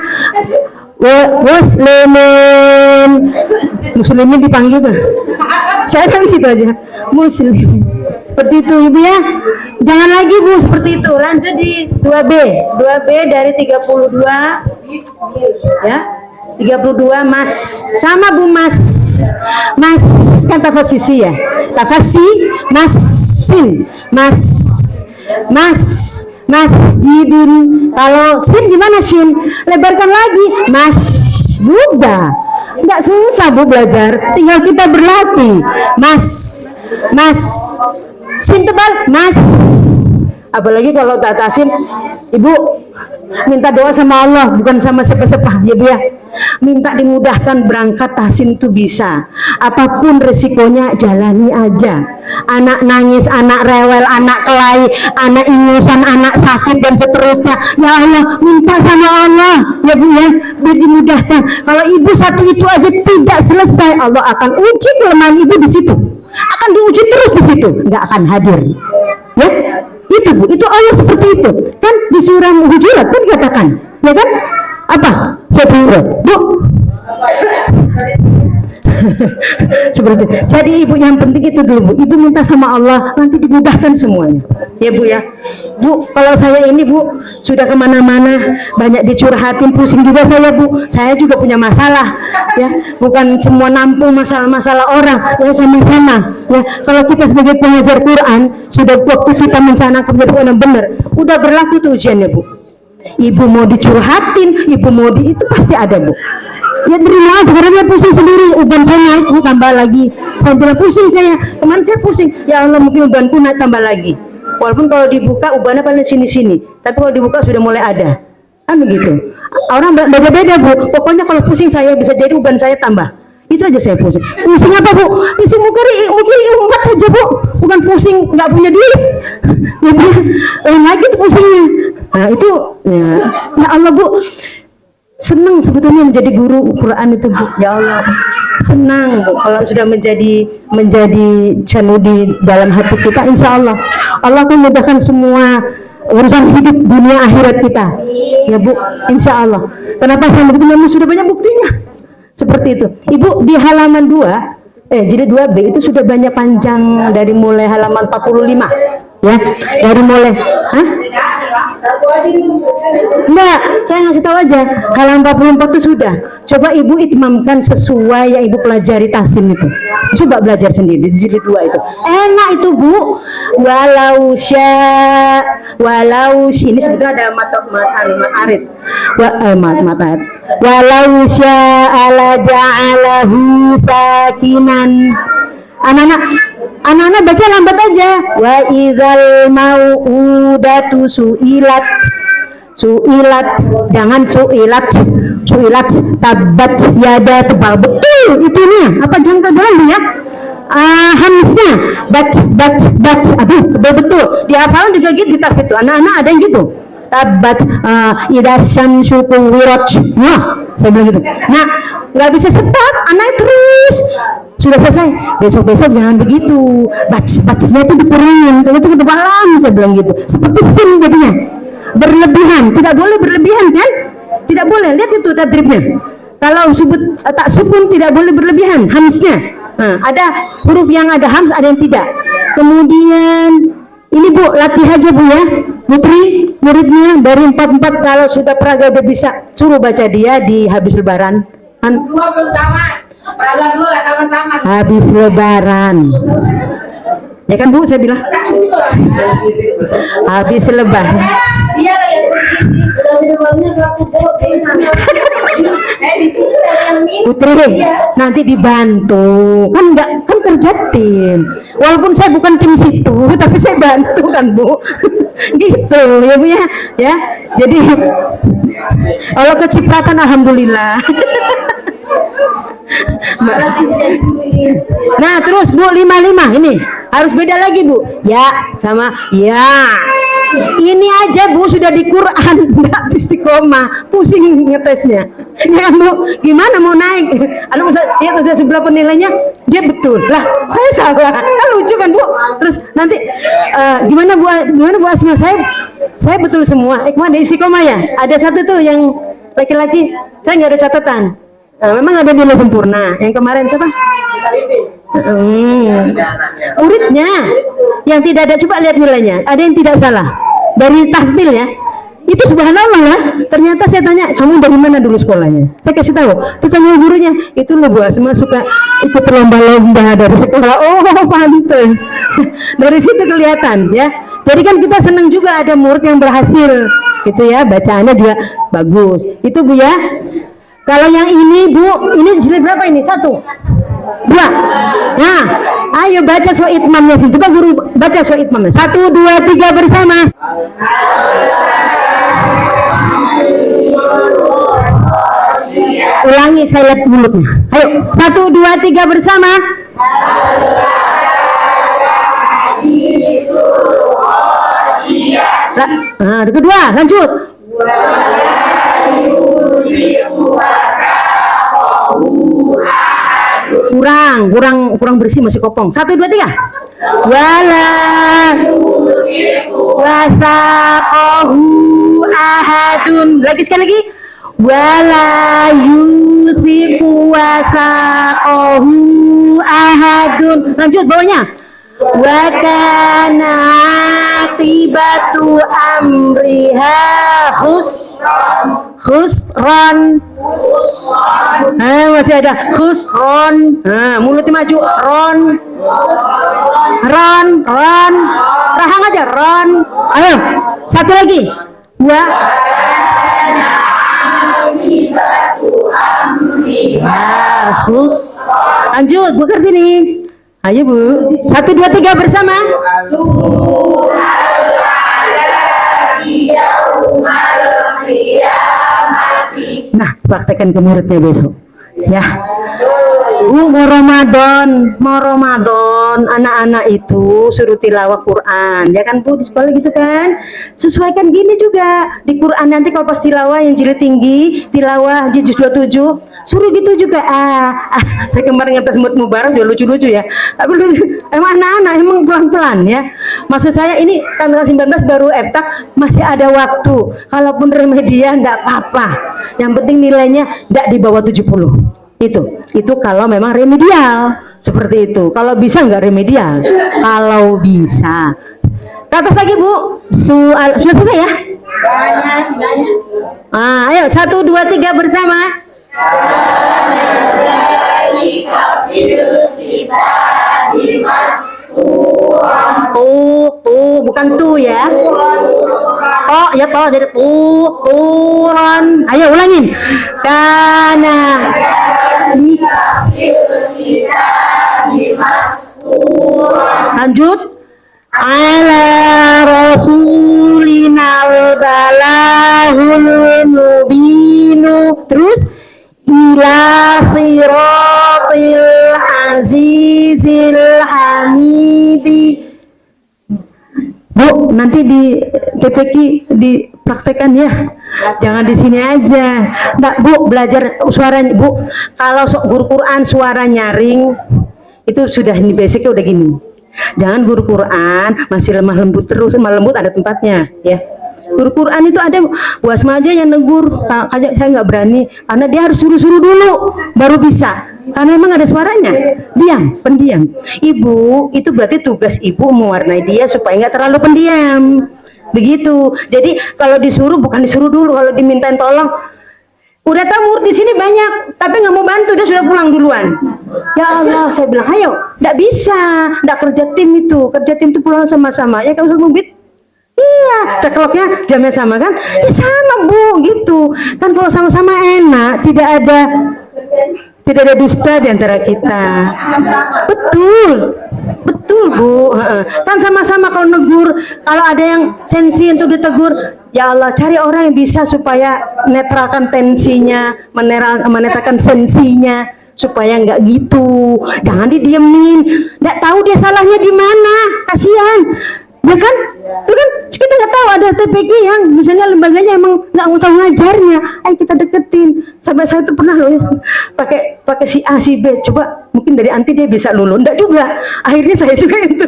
Muslimin dipanggil tuh. Saya kan gitu aja, muslim. Seperti itu Ibu ya. Jangan lagi Bu seperti itu. Lanjut di 2B dari 32 ya. 32 mas. Sama Bu mas kan tafasisi ya. Tafasi mas sin. Mas masjidun. Kalau sin gimana shin? Lebarkan lagi. Masbuda. Nggak susah Bu belajar, tinggal kita berlatih. Mas. Sin tebal, mas. Apalagi kalau tak tasin, Ibu minta doa sama Allah, bukan sama siapa-siapa ya Bu ya. Minta dimudahkan berangkat tahsin itu bisa. Apapun resikonya jalani aja. Anak nangis, anak rewel, anak kelahi, anak ingusan, anak sakit dan seterusnya. Ya Allah, minta sama Allah ya Bu ya, biar dimudahkan. Kalau Ibu satu itu aja tidak selesai, Allah akan uji kelemahan Ibu di situ. Akan diuji terus di situ, nggak akan hadir. Ya, itu Bu, itu Allah seperti itu. Kan di surah Hujurat kan dikatakan, ya kan? Apa? Bu. Seperti itu. Jadi Ibu yang penting itu dulu Bu. Ibu minta sama Allah, nanti dimudahkan semuanya. Ya Bu ya. Bu, kalau saya ini Bu sudah kemana-mana, banyak dicurhatin, pusing juga saya Bu. Saya juga punya masalah, ya. Bukan semua nampung masalah-masalah orang, ya sama-sama. Ya, kalau kita sebagai pengajar Quran, sudah waktu kita mencanangkan yang benar, udah berlaku tuh ujiannya Bu. Ibu mau dicurhatin, Ibu mau itu pasti ada Bu. Ya terima aja karena dia pusing sendiri, uban saya naik Bu, tambah lagi. Saya bilang pusing saya, kemarin saya pusing. Ya Allah mungkin ubanku naik tambah lagi. Walaupun kalau dibuka ubannya paling sini-sini, tapi kalau dibuka sudah mulai ada. Kan begitu. Orang beda-beda Bu. Pokoknya kalau pusing saya bisa jadi uban saya tambah. Itu aja saya pusing. Pusing apa Bu? Pusing mungkin umat aja Bu. Bukan pusing nggak punya duit. Lain lagi tuh pusingnya. Nah itu ya Allah Bu. Senang sebetulnya menjadi guru Quran itu Bu. Ya Allah. Senang Bu kalau sudah menjadi channel di dalam hati kita, insya Allah Allah akan mudahkan semua urusan hidup dunia akhirat kita. Ya Bu, insya Allah. Kenapa saya begitu? Memang sudah banyak buktinya. Seperti itu. Ibu di halaman 2, jadi 2B itu sudah banyak panjang dari mulai halaman 45. Ya, dari mulai enggak, saya ngasih tahu aja halaman 44 itu sudah. Coba Ibu itmamkan sesuai yang Ibu pelajari tahsin itu. Coba belajar sendiri di jilid 2 itu. Enak itu Bu. Walau ini sebetulnya ada ma'arid. Walau sya'ala ja'alahu sakinan. Anak-anak baca lambat aja. Wa idzal mau'udatu su'ilat, jangan su'ilat tabat yada tebal. Betul itu nih. Apa jangan ke dalam ya? Hamsnya bat. Aduh, betul. Di hafalan juga gitu ditafsir itu. Anak-anak ada yang gitu. Tabat idza syamsu kuwirat. Nah, saya bilang gitu. Nah, nggak bisa stop, anak terus. Sudah selesai, besok jangan begitu. Batsnya itu dikurangin, kalau itu ketebalan, saya bilang gitu. Seperti sin jadinya, berlebihan, tidak boleh berlebihan kan? Tidak boleh, lihat itu tadribnya. Kalau tak sukun tidak boleh berlebihan, hamsnya. Nah, ada huruf yang ada hams, ada yang tidak. Kemudian ini Bu, latih aja Bu ya. Putri, muridnya dari 44 kalau sudah peraga udah bisa, suruh baca dia di habis lebaran. Dua belum tamat. Habis lebaran. Ya kan Bu, saya bilang. Habis lebaran. Iya ya. Putri, nanti dibantu. Kan kerja tim. Walaupun saya bukan tim situ, tapi saya bantu kan Bu. Gitu ya Bu ya. Ya. Jadi kalau kecipratan alhamdulillah. Nah terus Bu 55 ini harus beda lagi Bu. Ya sama ya. Ini aja Bu sudah di Quran nggak istiqomah, pusing ngetesnya. Ya Bu, gimana mau naik? Aduh ya saya sebelah penilainya dia betul lah, saya salah. Kan lucu kan Bu. Terus nanti gimana Bu Asma, saya betul semua. Ikmah ada istiqomah ya. Ada satu tuh yang laki-laki saya nggak ada catatan. Memang ada nilai sempurna. Yang kemarin siapa? Muridnya yang tidak ada, coba lihat nilainya. Ada yang tidak salah dari tahfil ya. Itu subhanallah lah. Ternyata saya tanya, kamu dari mana dulu sekolahnya? Saya kasih tahu. Terus tanya gurunya, itu loh Bu Asma suka ikut lomba-lomba dari sekolah. Oh, pantes. Dari situ kelihatan ya. Jadi kan kita senang juga ada murid yang berhasil, gitu ya. Bacaannya juga bagus. Itu Bu ya. Kalau yang ini Bu, ini jilid berapa ini? 1, 2. Nah, ayo baca surah itmamnya sih. Coba guru baca surah itmamnya. 1, 2, 3 bersama. Ulangi, saya lihat mulutnya. Ayo, 1, 2, 3 bersama. Nah, kedua, lanjut. Kurang bersih, masih kopong. 1, 2, 3. Wala wasaqahu ahadun. Lagi sekali lagi. Wala yusiku wasaqahu ahadun. Lanjut bawahnya. Wa kana aqibatu amriha khusran. Masih ada khusron. Mulutnya maju. Ron. Rahang aja. Ron. Ayo, satu lagi. Wa lanjut, Bu Kartini. Ayo Bu. 1, 2, 3 bersama. Nah, praktekkan ke muridnya besok. Ya. Mau Ramadan, anak-anak itu suruh tilawah Quran, ya kan Bu, di sekolah gitu kan. Sesuaikan gini juga di Quran, nanti kalau pas tilawah yang jilid tinggi, tilawah di juz 27, suruh gitu juga. Saya kemarin ngetes Mut Mubarak juga lucu-lucu ya. Emang anak-anak emang pelan-pelan ya. Maksud saya ini kan tanggal 19 baru eftak, masih ada waktu. Kalaupun remedial enggak apa-apa. Yang penting nilainya enggak di bawah 70. Itu kalau memang remedial seperti itu. Kalau bisa enggak remedial. Kalau bisa. Ke atas lagi Bu. Sudah selesai ya? Ayo 1, 2, 3 bersama. Bukan tu ya. Oh ya toh, jadi turon. Ayo ulangin. Kana lanjut. Ala rasulinal balahul mubinu. Terus ila siratil azizil hamidi. Bu, nanti di TPQ dipraktekkan ya. Jangan di sini aja. Nggak, Bu, belajar suara Bu. Kalau guru Quran suara nyaring itu sudah ini basicnya udah gini. Jangan guru Quran masih lemah lembut terus, lemah lembut ada tempatnya ya. Guru Quran itu ada Bu Asma aja yang negur, saya nggak berani karena dia harus suruh-suruh dulu baru bisa, karena memang ada suaranya. Pendiam. Ibu itu berarti tugas ibu mewarnai dia supaya nggak terlalu pendiam begitu. Jadi kalau disuruh bukan disuruh dulu, kalau dimintain tolong udah tahu di sini banyak tapi nggak mau bantu, dia sudah pulang duluan. Ya Allah, saya bilang ayo, nggak bisa, nggak kerja tim itu pulang sama-sama ya. Kalau ngumpet iya, cekloknya jamnya sama kan? Ya sama Bu, gitu. Kan kalau sama-sama enak, tidak ada dusta di antara kita. Betul Bu. Kan sama-sama kalau negur, kalau ada yang sensi untuk ditegur, ya Allah cari orang yang bisa supaya netralkan tensinya, menetralkan sensinya, supaya nggak gitu. Jangan didiemin. Nggak tahu dia salahnya di mana, kasihan. Ya kan? Itu kan kita nggak tahu ada TPQ yang misalnya lembaganya emang nggak tahu ngajarnya. Ayo kita deketin. Sampai saya tuh pernah loh pakai si A si B. Coba mungkin dari anti dia bisa lulus. Enggak juga. Akhirnya saya juga yang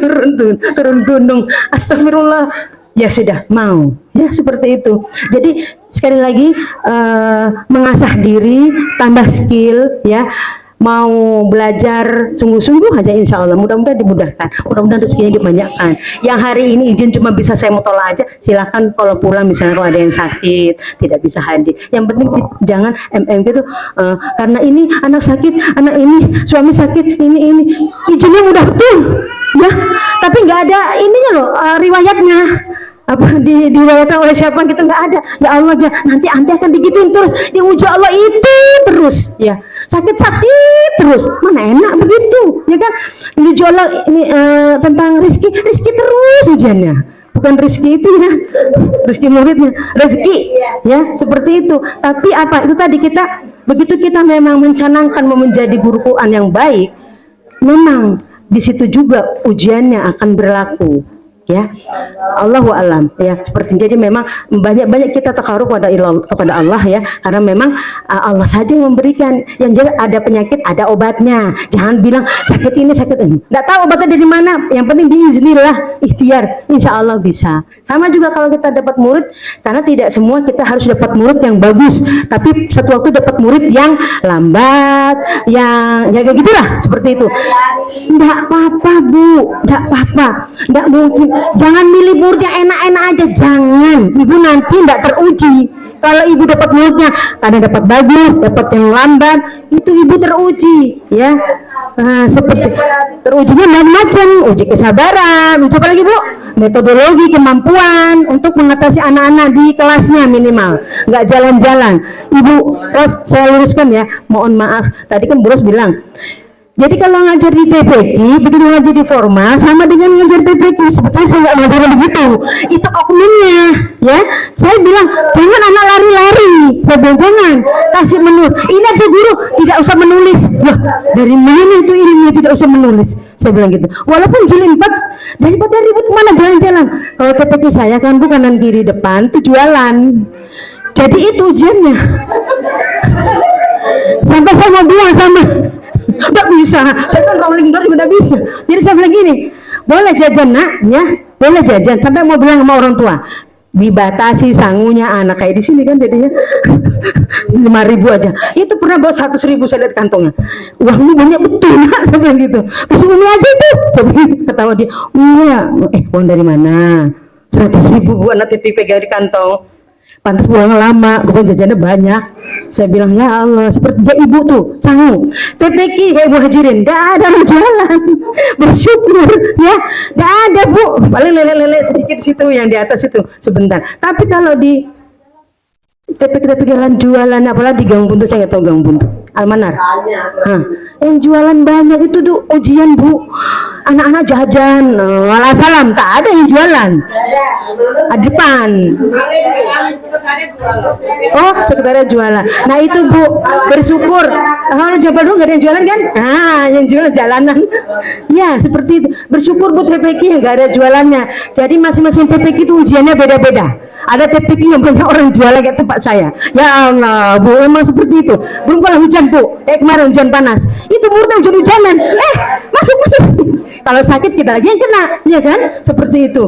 turun gunung. Astagfirullah. Ya sudah mau. Ya seperti itu. Jadi sekali lagi mengasah diri, tambah skill ya. mau belajar sungguh-sungguh aja, insya Allah mudah-mudahan dimudahkan, mudah-mudahan rezekinya dibanyakkan. Yang hari ini izin cuma bisa saya mutola aja, silahkan kalau pulang misalnya kalau ada yang sakit tidak bisa hadir. Yang penting jangan gitu, karena ini anak sakit, anak ini suami sakit, ini izinnya mudah betul ya, tapi nggak ada ininya loh, riwayatnya apa diriwayatkan oleh siapa gitu, nggak ada. Ya Allah, ya nanti anti akan digituin terus, yang uji Allah itu terus ya, sakit terus, mana enak begitu ya kan. Uji Allah ini tentang rizki terus ujiannya, bukan rezeki itu ya, rezeki muridnya, rezeki ya seperti itu. Tapi apa itu tadi, kita begitu kita memang mencanangkan mau menjadi guru Quran yang baik, memang di situ juga ujiannya akan berlaku ya. Allahu alam ya, seperti jadi memang banyak kita takarub kepada Allah ya, karena memang Allah saja yang memberikan. Yang jelas ada penyakit ada obatnya, jangan bilang sakit ini nggak tahu obatnya dari mana, yang penting biiznillah, ikhtiar, insya Allah bisa. Sama juga kalau kita dapat murid, karena tidak semua kita harus dapat murid yang bagus, tapi satu waktu dapat murid yang lambat, yang ya kayak gitulah, seperti itu. Nggak apa-apa Bu, nggak apa-apa, nggak mungkin. Jangan milih murid yang enak-enak aja, jangan. Ibu nanti tidak teruji. Kalau ibu dapat muridnya kadang dapat bagus, dapat yang lambat, itu ibu teruji ya. Seperti terujinya macam-macam, uji kesabaran, uji apa lagi Bu? Metodologi, kemampuan untuk mengatasi anak-anak di kelasnya minimal, nggak jalan-jalan. Ibu Ros, saya luruskan ya, mohon maaf. Tadi kan Bu Ros bilang, jadi kalau ngajar di TPQ, begitu ngajar di formal sama dengan ngajar TPQ. Sebetulnya saya nggak ngajar begitu, itu oknumnya ya. Saya bilang jangan anak lari-lari, saya bilang jangan, kasih menulis. Ini ada guru tidak usah menulis. Loh, dari mana itu ilmunya tidak usah menulis? Saya bilang gitu. Walaupun jilid 4 daripada ribut kemana jalan-jalan. Kalau TPQ saya kan Bu, kanan kiri depan itu jualan. Jadi itu ujiannya. Sampai saya mau bilang sama, nggak bisa, saya kan rolling door udah bisa. Jadi saya bilang gini, boleh jajan nak ya, boleh jajan, sampai mau bilang sama orang tua dibatasi sangunya anak kayak di sini kan jadinya 5.000 aja. Itu pernah bawa 100.000 saya lihat kantongnya, uangnya banyak betul nak, saya bilang gitu. Kesini aja itu, ketawa dia, uang dari mana? 100.000 buat nanti pegang di kantong. Pantas pulang lama, bukan jajannya banyak. Saya bilang ya Allah, seperti dia ibu tuh sanggup. TPQ kayak Muhajirin, gak ada mau jualan, bersyukur ya, gak ada Bu, paling lele-lele sedikit situ yang di atas itu sebentar. Tapi kalau di TPQ jualan, apalagi di Gang Buntu, saya nggak tahu Gang Buntu, Almanar, yang jualan banyak itu tuh ujian Bu, anak-anak jajan, waalaikumsalam, tak ada yang jualan, di depan. Oh, sekretariat jualan. Nah itu Bu, bersyukur. Kalau Jabar dulu nggak ada yang jualan kan? Yang jualan jalanan. Ya seperti itu. Bersyukur Bu, TPQ nggak ada jualannya. Jadi masing-masing TPQ itu ujiannya beda-beda. Ada TPQ yang banyak orang jualan kayak tempat saya. Ya Allah Bu, emang seperti itu. Belum kalau hujan Bu, kemarin hujan panas. Itu muridnya hujan-hujanan. Masuk. Kalau sakit kita lagi yang kena, ya kan? Seperti itu.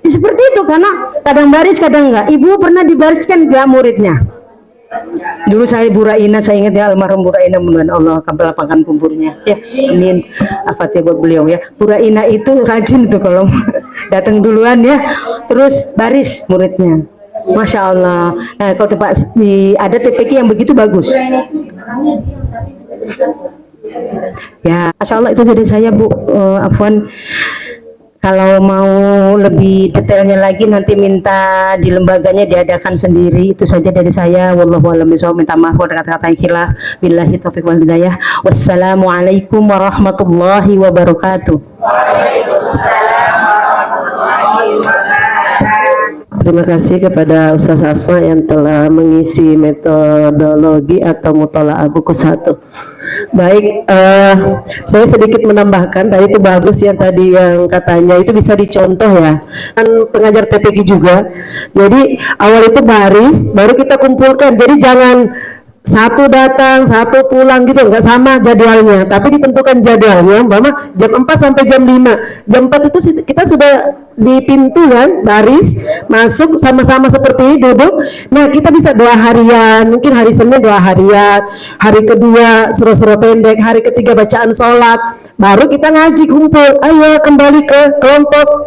Seperti itu karena kadang baris, kadang enggak. Ibu pernah dibariskan enggak muridnya? Dulu saya Bu Raina, saya ingat ya, almarhum Bu Raina, mudah-mudahan Allah akan lapangkan kuburnya ya, amin. Al-Fatihah buat beliau ya. Bu Raina itu rajin tuh kalau datang duluan ya, terus baris muridnya, Masya Allah. Nah kalau ada TPQ yang begitu bagus ya, Masya Allah. Itu dari saya Bu. Afwan, kalau mau lebih detailnya lagi nanti minta di lembaganya diadakan sendiri. Itu saja dari saya. Wallahu a'lam bishawab. Minta maaf pada kata-kata yang khilaf. Billahi taufiq wal hidayah. Wassalamualaikum warahmatullahi wabarakatuh. Waalaikumsalam warahmatullahi wabarakatuh. Terima kasih kepada Ustaz Asma yang telah mengisi metodologi atau mutola'ah buku 1. Baik, saya sedikit menambahkan, tadi itu bagus ya, tadi yang katanya itu bisa dicontoh ya, kan pengajar TPQ juga. Jadi awal itu baris, baru kita kumpulkan. Jadi jangan satu datang, satu pulang gitu, nggak sama jadwalnya, tapi ditentukan jadwalnya, umpama jam 4 sampai jam 5. Jam 4 itu kita sudah di pintu kan, baris, masuk sama-sama seperti ini, duduk. Nah, kita bisa doa harian, mungkin hari Senin doa harian, hari kedua surah-surah pendek, hari ketiga bacaan sholat, baru kita ngaji kumpul. Ayo kembali ke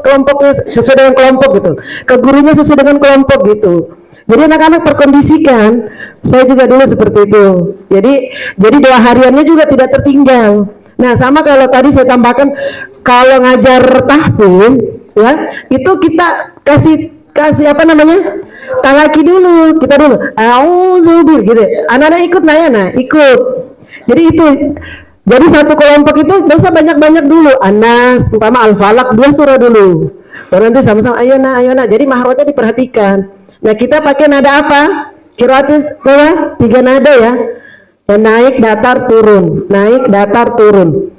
kelompoknya sesuai dengan kelompok gitu, ke gurunya sesuai dengan kelompok gitu. Jadi anak-anak terkondisikan. Saya juga dulu seperti itu. Jadi doa hariannya juga tidak tertinggal. Nah, sama kalau tadi saya tambahkan, kalau ngajar tahfidz ya, itu kita kasih apa namanya? Talaki dulu, kita dulu. Auzubillahi gitu. Anak-anak ikut ikut. Jadi itu. Jadi satu kelompok itu dosa banyak-banyak dulu. Anas, umpama Al-Falaq 2 surah dulu. Baru nanti sama-sama ayo nak. Jadi mahrotnya diperhatikan. Nah, kita pakai nada apa? Qiraatis 3 nada ya. Dan naik, datar, turun. Naik, datar, turun.